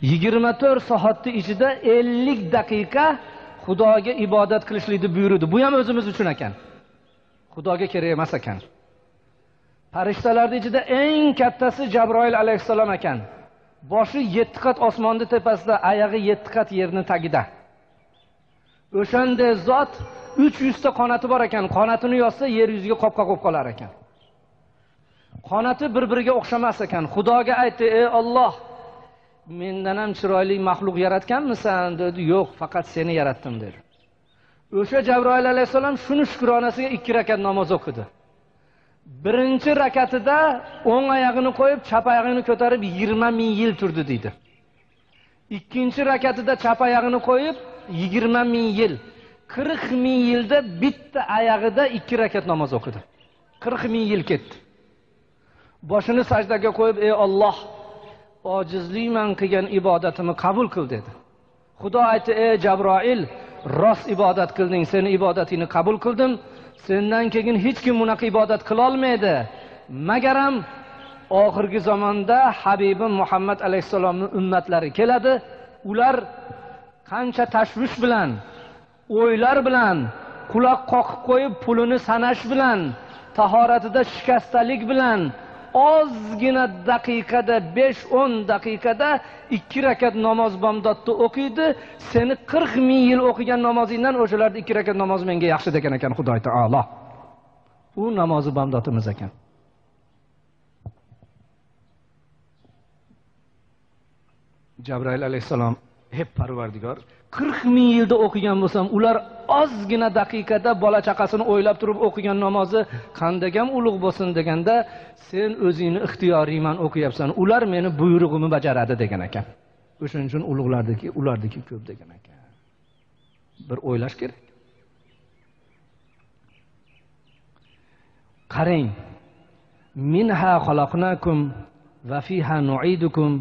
24 soatning ichida 50 daqiqa Xudoga ibodat qilishlikni buyurdi. Bu ham o'zimiz uchun ekan. Xudoga kerak emas ekan. Farishtalarning ichida eng kattasi Jabroil alayhissalom ekan. Boshi 7 qat osmonning tepasida, oyog'i 7 qat yerning tagida. O'shanda zot 300 ta qanoti bor ekan. Qanotini yozsa yer yuziga qopqa qo'yib qolar ekan. Qanoti bir-biriga o'xshamas ekan. Xudoga aytdi: "Ey Alloh, mendan ham chiroyli maxluq yaratganmisan?" dedi. "Yo'q, faqat seni yaratdim" dedi. O'sha Jabroil alayhissalom shuni shukronasiga 2 rakat namoz o'qidi. Birinchi rakatida o'ng oyog'ini qo'yib, chap oyog'ini ko'tarib 20 ming yil turdi dedi. Ikkinchi rakatida chap oyog'ini qo'yib 20 ming yil, 40 ming yilda bitta oyog'ida 2 rakat namoz o'qidi. 40 ming yil ketdi. Boshini sajdaga qo'yib: "Ey Alloh, ojizlikman qilgan ibodatimni qabul qil" dedi. Xudo aytdi: "Ey Jabroil, rost ibodat qilding, seni ibodatingni qabul qildim. Sendan keyin hech kim bunaqa ibodat qila olmaydi. Magaram oxirgi zamonda Habibim Muhammad alayhisalomning ummatlari keladi. Ular qancha tashvish bilan, o'ylar bilan, quloq qoqib qo'yib pulini sanash bilan, tahoratida shikastalik bilan ozgina daqiqada 5-10 daqiqada 2 rakat namoz bomdodni o'qiydi. Seni 40 ming yil o'qigan namozingdan o'shalarda 2 rakat namoz menga yaxshi degan ekan Xudo taolo. Bu namozi bomdodimiz ekan. Jabroil alayhissalom: "Hep Parvardigor, 40 ming yilda o'qigan bo'lsam, ular ozgina daqiqada bola chaqasini o'ylab turib o'qigan namozi qandagam ulug' bo'lsin" deganda, "Sen o'zingni ixtiyoriyman o'qiyapsan, ular meni buyrug'imni bajaradi" degan ekan. O'shaning uchun ulardagi ko'p degan ekan. Bir o'ylash kerak. Qarang. Minha xalaqnakum va fiha nu'idukum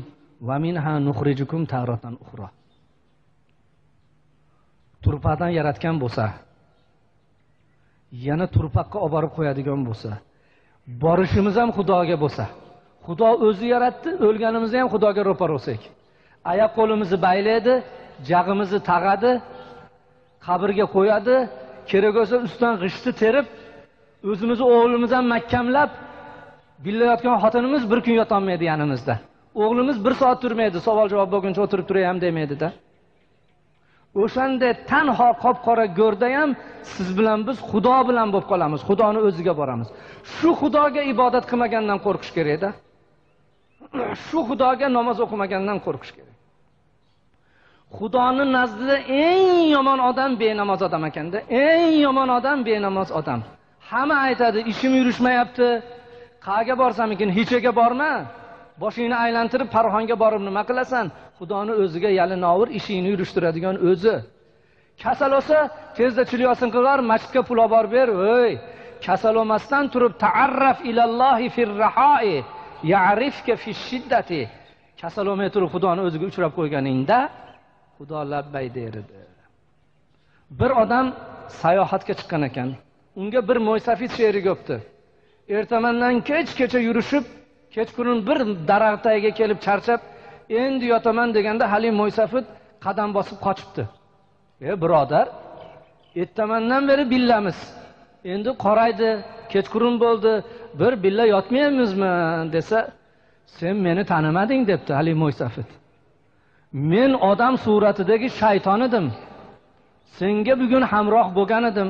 va minha nukhrijukum taratan ukhra. Turpadan yaratgan bo'lsa, yana turpaqqa olib borib qo'yadigan bo'lsa, borishimiz ham Xudoga bo'lsa, Xudo o'zi yaratdi, o'lganimizda ham Xudoga ro'par bo'lsak, oyoq qo'limizni baylaydi, jag'imizni tag'adi, qabrga qo'yadi, kerak bo'lsa ustidan g'ishtni terib, o'zimizni o'g'limiz ham mahkamlab, billayotgan xotinimiz bir kun yotolmaydi yanimizda. O'g'limiz 1 soat turmaydi, savol-javob bo'lguncha o'tirib turay ham demaydi-da. O'shanda tanho qop-qora go'rda ham siz bilan biz Xudo bilan bo'lib qolamiz. Xudoni o'ziga boramiz. Shu Xudoga ibodat qilmagandan qo'rqish kerak-da. Shu Xudoga namoz o'qimagandan qo'rqish kerak. Xudoning nazdida eng yomon odam benamoz odam ekanda. Eng yomon odam benamoz odam. Hamma aytadi, ishim yurishmayapti. Qayerga borsam ekan, hechga borma. Boshingni aylantirib Parxonga borib nima qilasan? Xudoni o'ziga yalinovur ishingni yurishtiradigan o'zi. Kasal olsa, tezda chilyosin qilar, masjidga pul olib borib ber. O'y, kasal olmasdan turib ta'arraf ilallohi fir rahoi, ya'rifka fi shiddati. Kasal olmay turib Xudoni o'ziga uchrab qo'yganingda Xudo labbay der edi. Bir odam sayohatga chiqqan ekan. Unga bir mo'ysafid she'ri bo'pti. Ertamandan kechgacha yurishib, kechqurun bir daraxt tagiga kelib charchab, endi yotaman deganda hali mo'ysafid qadam bosib qochibdi. Birodar, ertamandan beri billamiz. Endi qoraydi, kechqurun bo'ldi, bir billa yotmaymizmi desa, sen meni tanimading debdi hali mo'ysafid. Men odam suratidagi shayton edim. Senga bugun hamroh bo'lgan edim.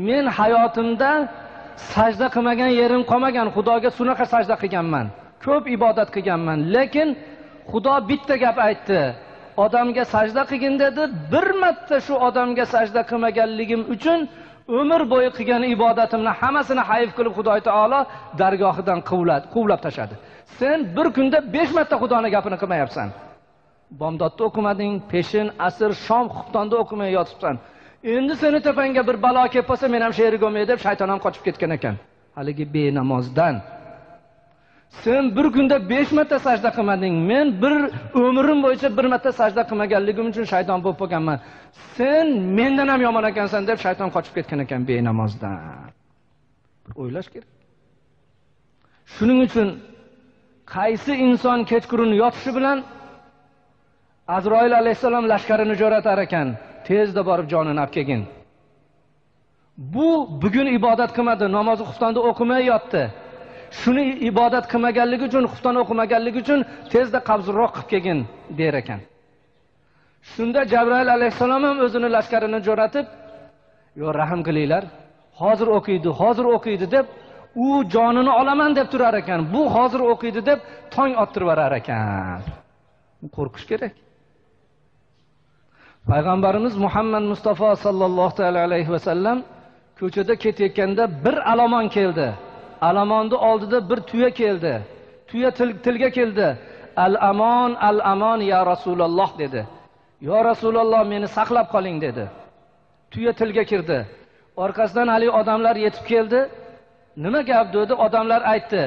Men hayotimda sajda qilmagan yerim qolmagan. Xudoga sunaqa sajda qilganman. Ko'p ibodat qilganman, lekin Xudo bitta gap aytdi. Odamga sajda qilgin dedi. Bir marta shu odamga sajda qilmaganligim uchun umr bo'yi qilgan ibodatimni hammasini hayf qilib Xudo taolo dargohidan quvlab tashladi. Sen bir kunda 5 marta Xudoning gapini qilmayapsan. Bomdodda o'qimading, peshin, asr, shom, xuftonda o'qimay yotibsan. Endi seni tepangga bir balo kelib qolsa, men ham she'ri go'may deb shayton ham qochib ketgan ekan. Haligi benamozdan. Sen bir kunda 5 marta sajda qilmading. Men bir umrim bo'yicha 1 marta sajda qilmaganligim uchun shayton bo'lib qolganman. Sen mendan ham yomon ekansan deb shayton qochib ketgan ekan benamozdan. O'ylash kerak. Shuning uchun qaysi inson kechqurun yotishi bilan Azroil alayhissalom lashkarini jo'ratar ekan, tezda borib jonini olib kelgin. Bu bugun ibodat qilmadi, namozni xuftonda o'qimay yotdi. Shuni ibodat qilmaganligi uchun, xufton o'qimaganligi uchun tezda qabzroq qilib kelgin der ekan. Shunda Jabroil alayhissalom ham o'zini lashkarini jo'ratib, "Yo, rahim qilinglar, hozir o'qiydi" deb u jonini olaman deb turar ekan. Bu hozir o'qiydi deb tong ottirib yurar ekan. Qo'rqish kerak. Payg'ambarimiz Muhammad Mustafa sallallohu alayhi va sallam ko'chada ketayotganda bir alomon keldi. Alomonni oldida bir tuya keldi. Tuya tilga keldi. Al-amon ya Rasululloh dedi. "Yo Rasululloh, meni saqlab qoling" dedi. Tuya tilga kirdi. Orqasidan hali odamlar yetib keldi. Nima gap dedi? Odamlar aytdi: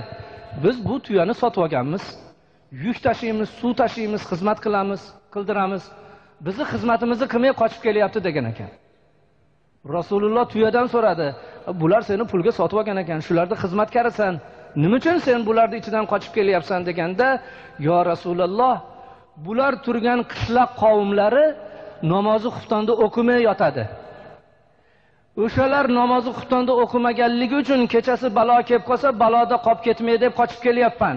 "Biz bu tuyani sotib olganmiz. Yuk tashiymiz, suv tashiymiz, xizmat qildiramiz. Bizni xizmatimizni qilmay qochib kelyapti" degan ekan. Rasululloh tuyadan so'radi: "Bular seni pulga sotib olgan ekan, shularda xizmatkarisan. Nima uchun sen bularning ichidan qochib kelyapsan?" deganda, "Yo Rasululloh, bular turgan qishloq qavmlari namozni xuftonda o'qimay yotadi. O'shalar namozni xuftonda o'qimaganligi uchun kechasi balo kelib qolsa, baloda qolib ketmay deb qochib kelyapman.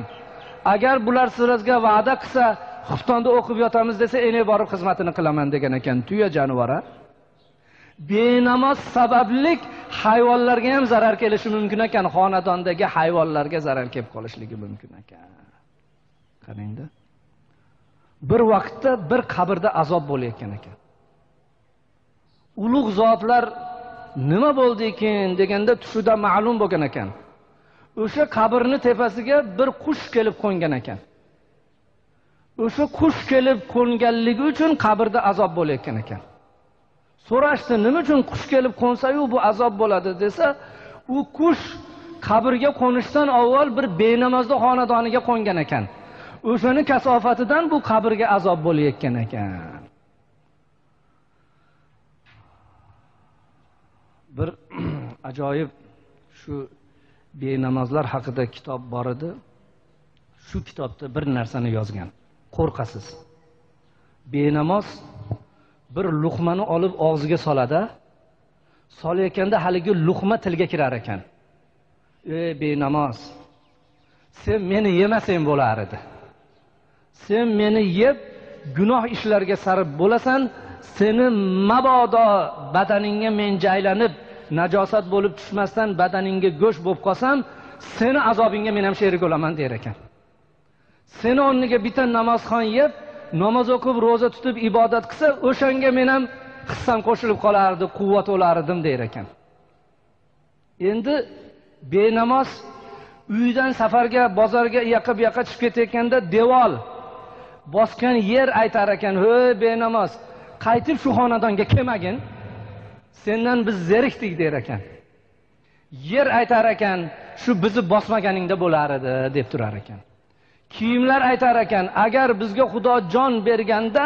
Agar bular sizlarga va'da qilsa, xuftonda o'qib yotamiz desa, ene borib xizmatini qilaman" degan ekan. Tuya jonivori benamoz sabablik hayvonlarga ham zarar kelishi mumkin ekan, xonadondagi hayvonlarga zarar kelib qolishligi mumkin ekan. Qarangda. Bir vaqtda bir qabrda azob bo'layotgan ekan. Ulug' zotlar nima bo'ldi ekan deganda tushida ma'lum bo'lgan ekan. O'sha qabrning tepasiga bir qush kelib qo'ngan ekan. O'sha qush kelib qo'nganligi uchun qabrda azob bo'layotgan ekan. So'rashdi, nima uchun qush kelib qo'nsa-yu bu azob bo'ladi desa, u qush qabrga qo'nishdan avval bir benamozda xonadoniga qo'ngan ekan. O'shani kasofatidan bu qabrga azob bo'layotgan ekan. Bir ajoyib shu benamozlar haqida kitob bor edi. Shu kitobda bir narsani yozgan. Qo'rqasiz. Benamoz bir luqmani olib og'ziga soladi. Solayotganda haligi luqma tilga kirar ekan. "Ey benamoz, sen meni yemasang bo'lar edi. Sen meni yeb gunoh ishlarga sarf bo'lasan, seni mabodo badaningga men jaylanib najosat bo'lib tushmasdan badaningga go'sht bo'lib qolsam, seni azobingga men ham sherik bo'laman" der ekan. Seni o'rniga bitta namozxon yeb, namoz o'qib, roza tutib ibodat qilsa, o'shanga men ham hissam qo'shilib qolardi, quvvat olardim der ekan. Endi benamoz uydan safarga, bozorga yoqa chiqib ketayotganda devor bosgan yer aytar ekan: "Hey benamoz, qaytib shu xonadonga kelmagin. Sendan biz zerikdik" der ekan. Yer aytar ekan: "Shu bizni bosmaganingda bo'lar edi" deb turar ekan. Kiyimlar aytar ekan: "Agar bizga Xudo jon berganda,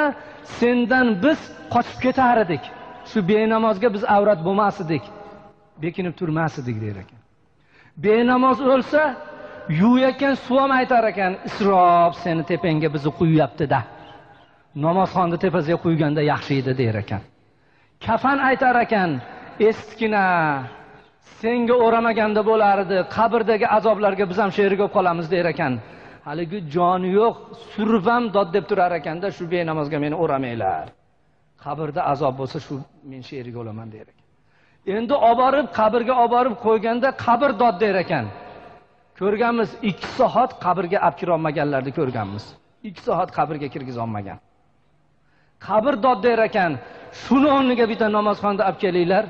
sendan biz qochib ketar edik. Shu benamozga biz avrat bo'lmas edik, bekinib turmas edik" der ekan. Benamoz o'lsa, yuvayotgan suv ham aytar ekan: "Isrof seni tepangga bizni quyapti-da. Namozxonni tepasiga qo'yganda yaxshi edi" der ekan. Kafan aytar ekan: "Eskina senga o'ramaganda bo'lardi, qabrdagi azoblarga biz ham sherik bo'lib qolamiz" der ekan. Haligi joni yo'q survam dod deb turar ekanda, "Shu benamozga meni o'ramanglar. Qabrda azob bo'lsa, shu men sherik bo'laman" der ekan. Endi oborib qabrga oborib qo'yganda qabr dod der ekan. Ko'rganmiz, 2 soat qabrga olib kira olmaganlarni ko'rganmiz. 2 soat qabrga kirgiza olmagan. Qabr dod der ekan. Shuni o'rniga bitta namozxonda olib kelinglar.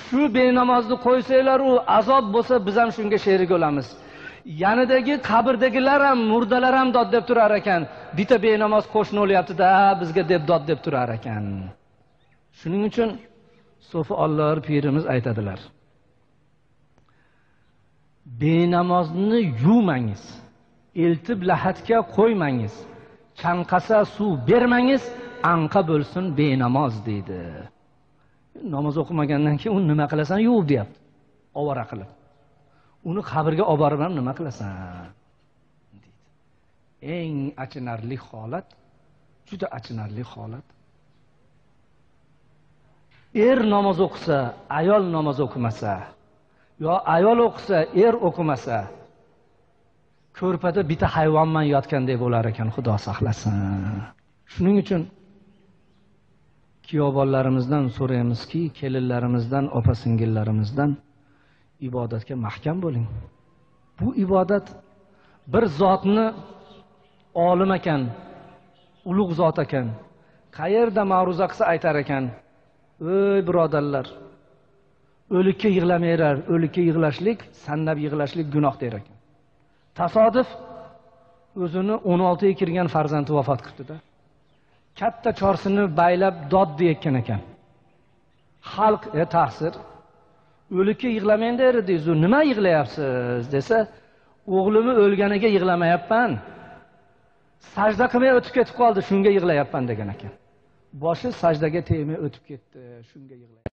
Shu benamozni qo'ysanglar, u azob bo'lsa, biz ham shunga sherik bo'lamiz. Yanidagi qabrdagilar ham, murdalar ham dod deb turar ekan. Bitta benamoz qo'shni o'lyapti-da, bizga deb dod deb turar ekan. Shuning uchun Sofi Alloh pirimiz aytadilar: "Benamozni yuvmangiz, eltib lahatga qo'ymangiz, chanqasa suv bermangiz, anqa bo'lsin benamoz" deydi. Namoz o'qimagandan keyin uni nima qilasan, yuvib deyapti. Ovora qilib. Uni qabrga olib borib ham nima qilasan deydi. eng achinarli holat, juda achinarli holat. Er namoz o'qisa, ayol namoz o'qimasa, yo ayol o'qisa, er o'qimasa, ko'rpada bitta hayvonman yotgandek bo'lar ekan, Xudo saqlasin. Shuning uchun kuyovonlarimizdan so'raymizki, kelinlarimizdan, opa-singillarimizdan ibodatga mahkam bo'ling. Bu ibodat bir zotni olim ekan, ulug' zot ekan. Qayerda ma'ruza qilsa aytar ekan: "Ey birodarlar, o'likka yig'lamanglar, o'likka yig'lashlik, sannab yig'lashlik gunoh" der ekan. Tasodif o'zini 16 ga kirgan farzandi vafot qildi-da. Katta chorsini baylab dod deyotgan ekan. Xalq ta'sir o'likka yig'lamang derdi, nima yig'layapsiz desa, o'g'limi o'lganiga yig'lamayapman. Sajda qilmay o'tib ketib qoldi, shunga yig'layapman degan ekan. Boshi sajdaga tegmay o'tib ketdi, shunga yig'layapman.